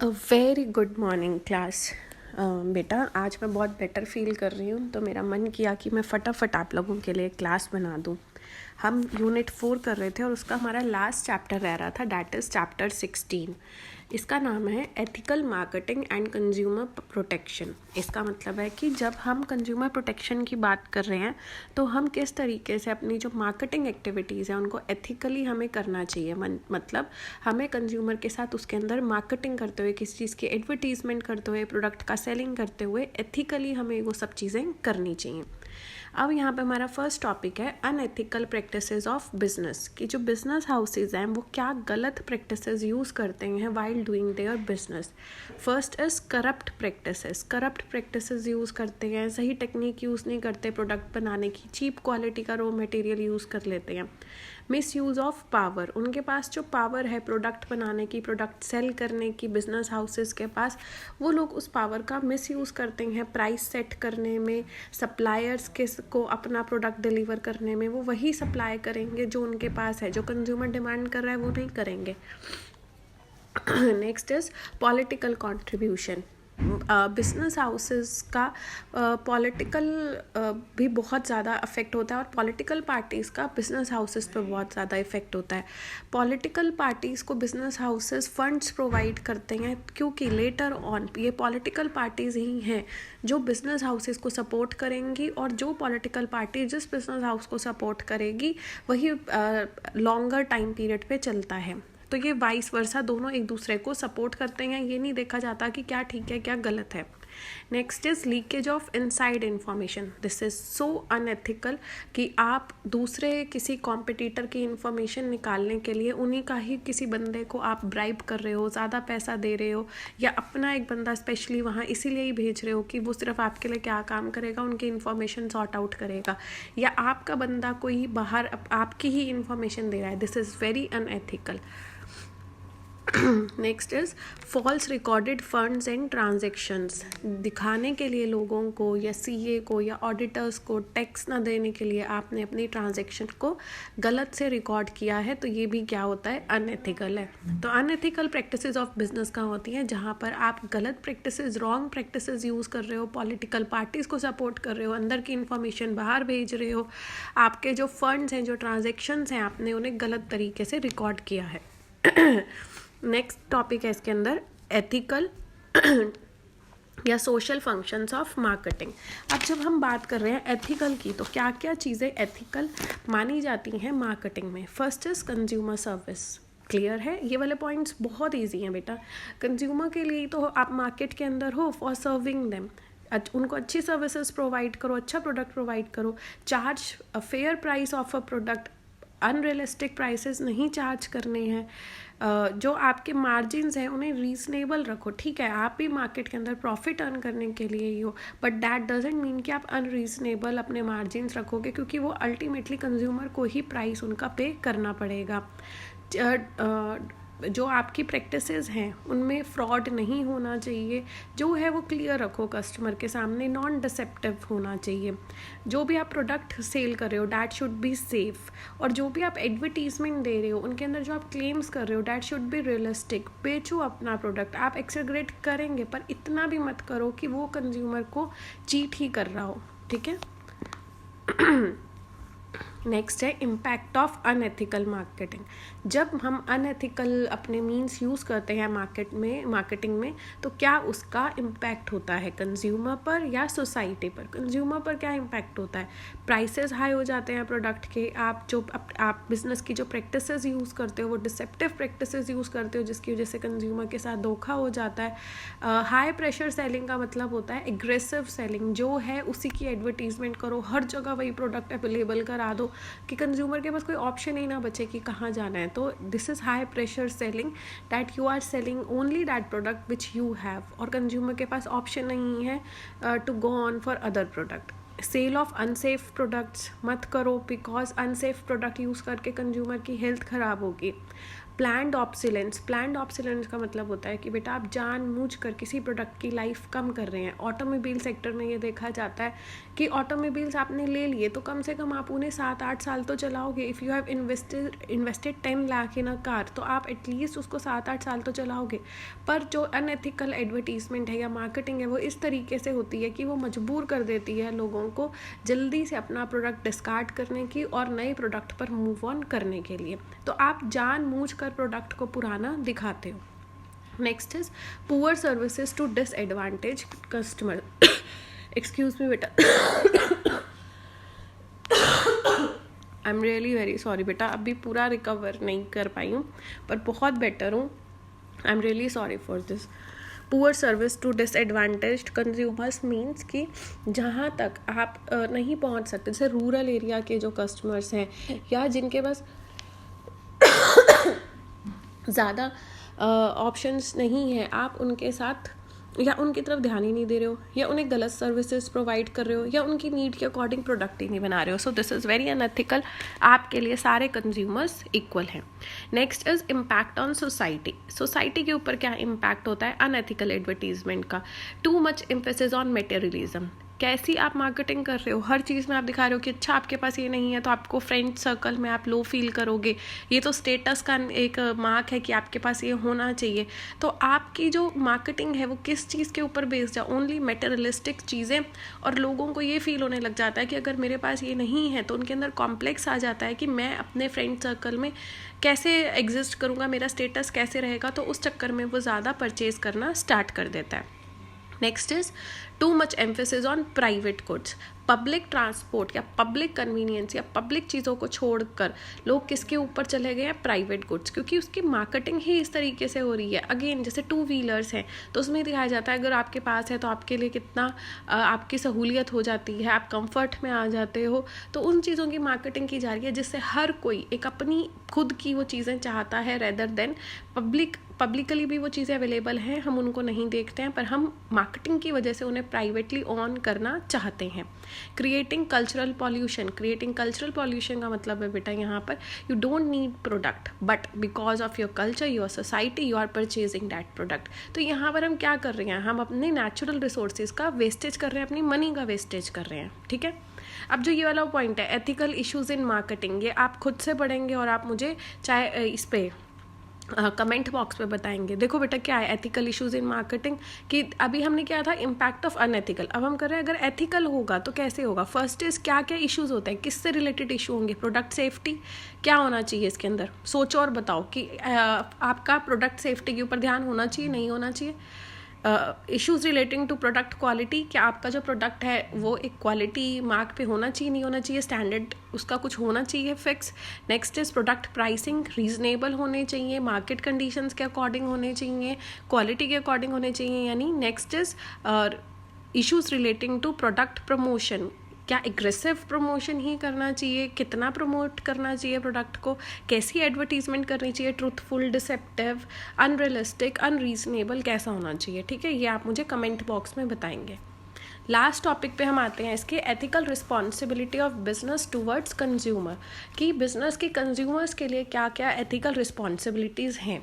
A very good morning class. बेटा आज मैं बहुत बेटर फील कर रही हूँ, तो मेरा मन किया कि मैं फटाफट आप लोगों के लिए क्लास बना दूँ। हम यूनिट 4 कर रहे थे और उसका हमारा लास्ट चैप्टर रह रहा था, डैट इज़ चैप्टर 16। इसका नाम है ethical marketing and consumer protection. इसका मतलब है कि जब हम कंज्यूमर प्रोटेक्शन की बात कर रहे हैं तो हम किस तरीके से अपनी जो मार्केटिंग एक्टिविटीज़ हैं उनको एथिकली हमें करना चाहिए। मतलब हमें कंज्यूमर के साथ उसके अंदर मार्केटिंग करते हुए, किसी चीज़ की एडवर्टीजमेंट करते हुए, प्रोडक्ट का सेलिंग करते हुए एथिकली हमें वो सब चीज़ें करनी चाहिए। अब यहाँ पे हमारा फर्स्ट टॉपिक है अनएथिकल प्रैक्टिसेस ऑफ बिजनेस, कि जो बिजनेस हाउसेज हैं वो क्या गलत प्रैक्टिसेस यूज़ करते हैं while doing their business. First is corrupt practices. Corrupt practices use करते हैं, सही टेक्निक यूज़ नहीं करते प्रोडक्ट बनाने की, चीप क्वालिटी का रॉ मटेरियल यूज़ कर लेते हैं। मिस यूज़ ऑफ पावर, उनके पास जो पावर है प्रोडक्ट बनाने की, प्रोडक्ट सेल करने की, बिजनेस हाउसेस के पास, वो लोग उस पावर का मिस यूज़ करते हैं प्राइस सेट करने में, सप्लायर्स के को अपना प्रोडक्ट डिलीवर करने में। वो वही सप्लाई करेंगे जो उनके पास है, जो कंज्यूमर डिमांड कर रहा है वो नहीं करेंगे। Next is political contribution. Business houses का पॉलिटिकल भी बहुत ज़्यादा अफेक्ट होता है, और पॉलिटिकल पार्टीज़ का बिजनेस हाउसेस पे बहुत ज़्यादा इफेक्ट होता है। पॉलिटिकल पार्टीज़ को बिजनेस हाउसेस फंड्स प्रोवाइड करते हैं, क्योंकि लेटर ऑन ये पॉलिटिकल पार्टीज़ ही हैं जो बिजनेस हाउसेस को सपोर्ट करेंगी, और जो पॉलिटिकल पार्टी जिस बिजनेस हाउस को सपोर्ट करेगी वही लॉन्गर टाइम पीरियड पे चलता है। तो ये वाइस वर्सा दोनों एक दूसरे को सपोर्ट करते हैं, ये नहीं देखा जाता कि क्या ठीक है क्या गलत है। Next is leakage of inside information. This is so unethical कि आप दूसरे किसी कॉम्पिटिटर की इन्फॉर्मेशन निकालने के लिए उन्हीं का ही किसी बंदे को आप ब्राइब कर रहे हो, ज़्यादा पैसा दे रहे हो, या अपना एक बंदा स्पेशली वहाँ इसीलिए ही भेज रहे हो कि वो सिर्फ आपके लिए क्या काम करेगा, उनकी इन्फॉर्मेशन सॉर्ट आउट करेगा, या आपका बंदा कोई बाहर आपकी ही इन्फॉर्मेशन दे रहा है। This is very unethical. Next is false recorded funds and transactions. दिखाने के लिए लोगों को या सीए को या ऑडिटर्स को टैक्स ना देने के लिए आपने अपनी ट्रांजेक्शन को गलत से रिकॉर्ड किया है, तो ये भी क्या होता है, अनएथिकल है। तो अनएथिकल प्रैक्टिसेस ऑफ बिजनेस कहाँ होती हैं, जहाँ पर आप गलत प्रैक्टिसेस, रॉन्ग प्रैक्टिसेस यूज़ कर रहे हो, पॉलिटिकल पार्टीज़ को सपोर्ट कर रहे हो, अंदर की इन्फॉर्मेशन बाहर भेज रहे हो, आपके जो फंड्स हैं, जो ट्रांजेक्शन्स हैं, आपने उन्हें गलत तरीके से रिकॉर्ड किया है। नेक्स्ट टॉपिक है इसके अंदर एथिकल या सोशल फंक्शंस ऑफ मार्केटिंग। अब जब हम बात कर रहे हैं एथिकल की, तो क्या क्या चीज़ें एथिकल मानी जाती हैं मार्केटिंग में। First is consumer service. Clear है, ये वाले पॉइंट्स बहुत इजी हैं बेटा। कंज्यूमर के लिए तो आप मार्केट के अंदर हो फॉर सर्विंग देम, उनको अच्छी सर्विसेज प्रोवाइड करो, अच्छा प्रोडक्ट प्रोवाइड करो, charge a fair price of a product, unrealistic prices नहीं चार्ज करने हैं, जो आपके मार्जिन्स हैं उन्हें रीजनेबल रखो। ठीक है, आप भी मार्केट के अंदर प्रॉफिट अर्न करने के लिए ही हो, बट दैट डजेंट मीन कि आप अनरीजनेबल अपने मार्जिन्स रखोगे, क्योंकि वो अल्टीमेटली कंज्यूमर को ही प्राइस उनका पे करना पड़ेगा। जो आपकी प्रैक्टिसेस हैं उनमें फ्रॉड नहीं होना चाहिए, जो है वो क्लियर रखो कस्टमर के सामने, नॉन डिसेप्टिव होना चाहिए। जो भी आप प्रोडक्ट सेल कर रहे हो डैट शुड बी सेफ, और जो भी आप एडवर्टीजमेंट दे रहे हो उनके अंदर जो आप क्लेम्स कर रहे हो डैट शुड बी रियलिस्टिक। बेचो अपना प्रोडक्ट, आप एक्सग्रेट करेंगे पर इतना भी मत करो कि वो कंज्यूमर को चीट ही कर रहा हो। ठीक है। नेक्स्ट है इम्पैक्ट ऑफ अनएथिकल मार्केटिंग। जब हम अनएथिकल अपने मीन्स यूज़ करते हैं मार्केटिंग में, तो क्या उसका इम्पैक्ट होता है कंज्यूमर पर या सोसाइटी पर। कंज्यूमर पर क्या इम्पैक्ट होता है, प्राइसेस हाई हो जाते हैं प्रोडक्ट के, आप बिजनेस की जो प्रैक्टिसेस यूज़ करते हो वो डिसेप्टिव प्रैक्टिसेस यूज़ करते हो, जिसकी वजह से कंज्यूमर के साथ धोखा हो जाता है। हाई प्रेशर सेलिंग का मतलब होता है एग्रेसिव सेलिंग, जो है उसी की एडवर्टीजमेंट करो, हर जगह वही प्रोडक्ट अवेलेबल करा दो कि कंज्यूमर के पास कोई ऑप्शन ही ना बचे कि कहाँ जाना है। तो this is high pressure selling, that you are selling only that product which you have, और कंज्यूमर के पास ऑप्शन नहीं है to go on for other product. Sale of unsafe products मत करो, बिकॉज अनसेफ प्रोडक्ट यूज़ करके consumer की health ख़राब होगी। प्लान्ड ऑब्सोलेंस का मतलब होता है कि बेटा आप जानबूझकर किसी प्रोडक्ट की लाइफ कम कर रहे हैं। ऑटोमोबाइल सेक्टर में ये देखा जाता है कि ऑटोमोबाइल्स आपने ले लिए तो कम से कम आप उन्हें 7-8 साल तो चलाओगे। If you have invested 10 lakh in a car, तो आप एटलीस्ट उसको 7-8 साल तो चलाओगे। पर जो अनएथिकल एडवर्टीजमेंट है या मार्केटिंग है वो इस तरीके से होती है कि वो मजबूर कर देती है लोगों को जल्दी से अपना प्रोडक्ट डिस्कार्ड करने की और नए प्रोडक्ट पर मूव ऑन करने के लिए। तो आप जानबूझकर प्रोडक्ट को पुराना दिखाते हो। Next is poor services to disadvantage customer. Excuse me बेटा, I am really very sorry बेटा, अभी पूरा रिकवर नहीं कर पाई हूँ पर बहुत बेटर हूँ। I am really sorry for this. Poor service to disadvantaged consumers means कि जहाँ तक आप नहीं पहुँच सकते, जैसे रूरल एरिया के जो कस्टमर्स हैं या जिनके पास ज़्यादा ऑप्शंस नहीं है, आप उनके साथ या उनकी तरफ ध्यान ही नहीं दे रहे हो या उन्हें गलत सर्विसेज प्रोवाइड कर रहे हो या उनकी नीड के अकॉर्डिंग प्रोडक्ट ही नहीं बना रहे हो। So this is very unethical. आपके लिए सारे कंज्यूमर्स इक्वल हैं। Next is impact on society के ऊपर क्या इम्पैक्ट होता है अनएथिकल एडवर्टीजमेंट का। Too much emphasis on materialism. कैसी आप मार्केटिंग कर रहे हो, हर चीज़ में आप दिखा रहे हो कि अच्छा आपके पास ये नहीं है तो आपको फ्रेंड सर्कल में आप लो फील करोगे। ये तो स्टेटस का एक मार्क है कि आपके पास ये होना चाहिए। तो आपकी जो मार्केटिंग है वो किस चीज़ के ऊपर बेस्ड है, ओनली मटेरियलिस्टिक चीज़ें। और लोगों को ये फील होने लग जाता है कि अगर मेरे पास ये नहीं है तो उनके अंदर कॉम्प्लेक्स आ जाता है कि मैं अपने फ्रेंड सर्कल में कैसे एग्जिस्ट करूँगा, मेरा स्टेटस कैसे रहेगा। तो उस चक्कर में वो ज़्यादा परचेज़ करना स्टार्ट कर देता है। Next is too much emphasis on private goods. Public transport या पब्लिक कन्वीनियंस या पब्लिक चीज़ों को छोड़कर लोग किसके ऊपर चले गए हैं, प्राइवेट गुड्स, क्योंकि उसकी मार्केटिंग ही इस तरीके से हो रही है। अगेन जैसे 2 व्हीलर्स हैं तो उसमें दिखाया जाता है अगर आपके पास है तो आपके लिए कितना आपकी सहूलियत हो जाती है, आप कंफर्ट में आ जाते हो। तो उन चीज़ों की मार्केटिंग की जा रही है जिससे हर कोई एक अपनी खुद की वो चीज़ें चाहता है रेदर देन पब्लिकली भी वो चीज़ें अवेलेबल हैं, हम उनको नहीं देखते हैं पर हम मार्केटिंग की वजह से उन्हें प्राइवेटली ऑन करना चाहते हैं। क्रिएटिंग कल्चरल पॉल्यूशन का मतलब है बेटा यहाँ पर you don't need product but because of your culture, your society, you are purchasing that product. तो यहाँ पर हम क्या कर रहे हैं, हम अपने नेचुरल रिसोर्सेज का वेस्टेज कर रहे हैं, अपनी मनी का वेस्टेज कर रहे हैं। ठीक है, अब जो ये वाला पॉइंट है एथिकल इश्यूज इन मार्केटिंग, ये आप खुद से पढ़ेंगे और आप मुझे चाहे इस पे कमेंट बॉक्स में बताएंगे। देखो बेटा क्या है एथिकल इश्यूज इन मार्केटिंग कि अभी हमने क्या था इम्पैक्ट ऑफ अनएथिकल, अब हम कर रहे हैं अगर एथिकल होगा तो कैसे होगा। फर्स्ट इज क्या क्या इश्यूज होते हैं, किससे रिलेटेड इशू होंगे, प्रोडक्ट सेफ्टी क्या होना चाहिए इसके अंदर, सोचो और बताओ कि आपका प्रोडक्ट सेफ्टी के ऊपर ध्यान होना चाहिए नहीं होना चाहिए। Issues relating to product quality, क्या आपका जो प्रोडक्ट है वो एक क्वालिटी मार्क पे होना चाहिए नहीं होना चाहिए, स्टैंडर्ड उसका कुछ होना चाहिए fix. Next is product pricing, reasonable होने चाहिए, मार्केट कंडीशंस के अकॉर्डिंग होने चाहिए, क्वालिटी के अकॉर्डिंग होने चाहिए यानी। Next is issues relating to product promotion, क्या एग्रेसिव प्रमोशन ही करना चाहिए, कितना प्रमोट करना चाहिए प्रोडक्ट को, कैसी एडवर्टीजमेंट करनी चाहिए, ट्रूथफुल, डिसेप्टिव, अनरियलिस्टिक, अनरीजनेबल कैसा होना चाहिए। ठीक है, ये आप मुझे कमेंट बॉक्स में बताएंगे। लास्ट टॉपिक पे हम आते हैं इसके ethical responsibility of business towards consumer, कि बिजनेस की कंज्यूमर्स के लिए क्या क्या एथिकल रिस्पॉन्सिबिलिटीज़ हैं।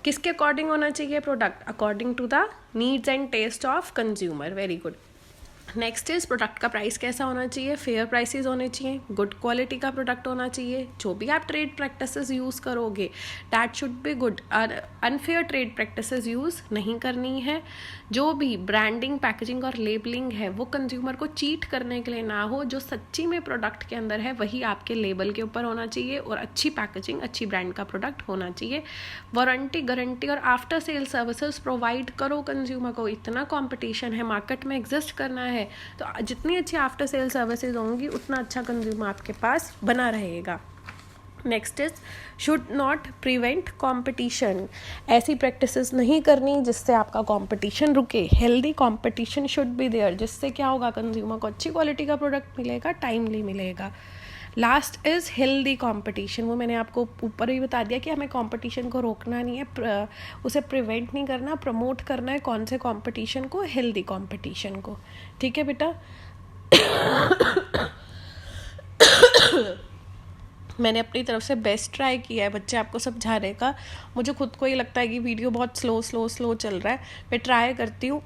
किसके अकॉर्डिंग होना चाहिए product, according to the needs and taste of consumer. Very good. Next is product का प्राइस कैसा होना चाहिए, फेयर प्राइसेस होने चाहिए, गुड क्वालिटी का प्रोडक्ट होना चाहिए, जो भी आप ट्रेड प्रैक्टिसेस यूज़ करोगे that should be good, unfair trade practices use नहीं करनी है। जो भी ब्रांडिंग, पैकेजिंग और लेबलिंग है वो कंज्यूमर को चीट करने के लिए ना हो, जो सच्ची में प्रोडक्ट के अंदर है वही आपके लेबल के ऊपर होना चाहिए और अच्छी पैकेजिंग, अच्छी ब्रांड का प्रोडक्ट होना चाहिए। वारंटी, गारंटी और आफ्टर सेल सर्विसेज प्रोवाइड करो कंज्यूमर को। इतना कॉम्पिटिशन है, मार्केट में एग्जिस्ट करना है तो जितनी अच्छी आफ्टर सेल सर्विसेज होंगी उतना अच्छा कंज्यूमर आपके पास बना रहेगा। Next is should not prevent competition, ऐसी प्रैक्टिसेस नहीं करनी जिससे आपका कॉम्पिटिशन रुके। Healthy competition should be there, जिससे क्या होगा कंज्यूमर को अच्छी क्वालिटी का प्रोडक्ट मिलेगा, टाइमली मिलेगा। लास्ट इज़ हेल्दी कंपटीशन, वो मैंने आपको ऊपर ही बता दिया कि हमें कंपटीशन को रोकना नहीं है, उसे प्रिवेंट नहीं करना, प्रमोट करना है। कौन से कंपटीशन को, हेल्दी कंपटीशन को। ठीक है बेटा। मैंने अपनी तरफ से बेस्ट ट्राई किया है बच्चे आपको समझाने का। मुझे खुद को ही लगता है कि वीडियो बहुत स्लो चल रहा है। मैं ट्राई करती हूँ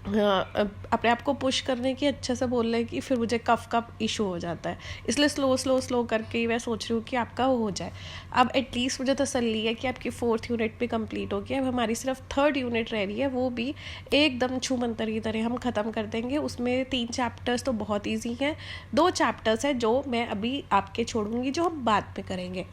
अपने आप को पुश करने की, अच्छे से बोलने की, फिर मुझे कफ का इशू हो जाता है, इसलिए स्लो करके ही मैं सोच रही हूँ कि आपका वो हो जाए। अब एटलीस्ट मुझे तसल्ली है कि आपकी 4th यूनिट भी कंप्लीट हो गई है। अब हमारी सिर्फ 3rd यूनिट रह रही है, वो भी एकदम छू मंतर की तरह हम ख़त्म कर देंगे। उसमें 3 चैप्टर्स तो बहुत ईजी हैं, 2 चैप्टर्स हैं जो मैं अभी आपके छोड़ूंगी, जो हम बाद में करेंगे।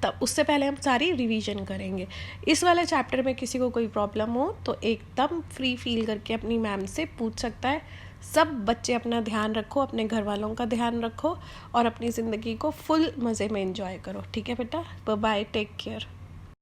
तब उससे पहले हम सारी रिवीजन करेंगे। इस वाले चैप्टर में किसी को कोई प्रॉब्लम हो तो एकदम फ्री फील करके अपनी मैम से पूछ सकता है। सब बच्चे अपना ध्यान रखो, अपने घर वालों का ध्यान रखो और अपनी ज़िंदगी को फुल मज़े में एंजॉय करो। ठीक है बेटा, बाय, टेक केयर।